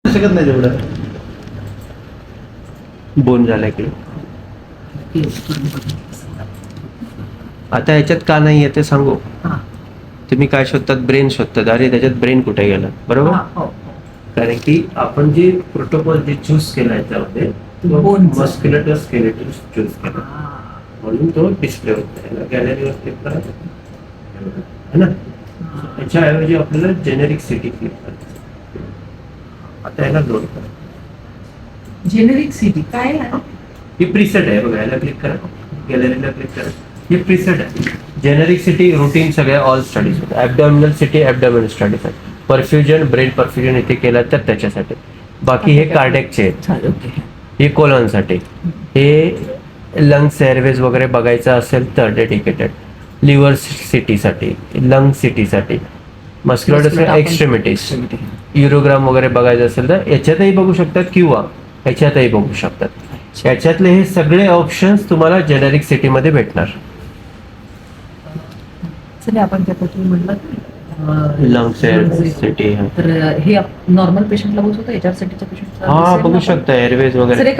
शकत नाही तेवढं बोन झालं की. आता याच्यात का नाही आहे ते सांगू. तुम्ही काय शोधतात, ब्रेन शोधतात. अरे त्याच्यात ब्रेन कुठे गेलं, बरोबर. कारण की आपण जे प्रोटोकॉल जे चूज केला याच्यामध्ये मस्क्युलर स्केलेटल चूज केला, म्हणून तो डिस्प्ले होतो. गॅलरीवर क्लिक करा है ना. याच्याऐवजी आपल्याला जेनेरिक सिटी क्लिक करायचं. आता याला लोड करा. जेनेरिक सिटी काय आहे? ही प्रीसेट आहे बघा. याला क्लिक करा, गॅलरीला क्लिक करा. ही प्रीसेट आहे. जेनेरिक सिटी रुटीन सगळ्या ऑल स्टडीज होते. ॲबडॉमिनल सिटी ॲबडॉमिनल स्टडीज आहे. परफ्युजन ब्रेन परफ्युजन इथे केलं तर त्याच्यासाठी. बाकी हे कार्डियकचे आहेत, हे कोलॉनसाठी, हे लंग्स एअरवेज वगैरे बघायचं असेल तर डेडिकेटेड. लिव्हर सिटीसाठी, लंग सिटीसाठी, मस्क्युलर एक्स्ट्रीमिटीज, युरोग्राम वगैरे बघायचं असेल तर याच्यातही बघू शकतात किंवा याच्यातही बघू शकतात. याच्यातले हे सगळे ऑप्शन्स तुम्हाला जेनेरिक सिटीमध्ये भेटणार. आपण त्या पद्धतीने म्हटलं लंग्स सिटी तर हे नॉर्मल पेशंटला बघू शकतो, HR सिटीच्या पेशंटला हा बघू शकता एअरवेज वगैरे.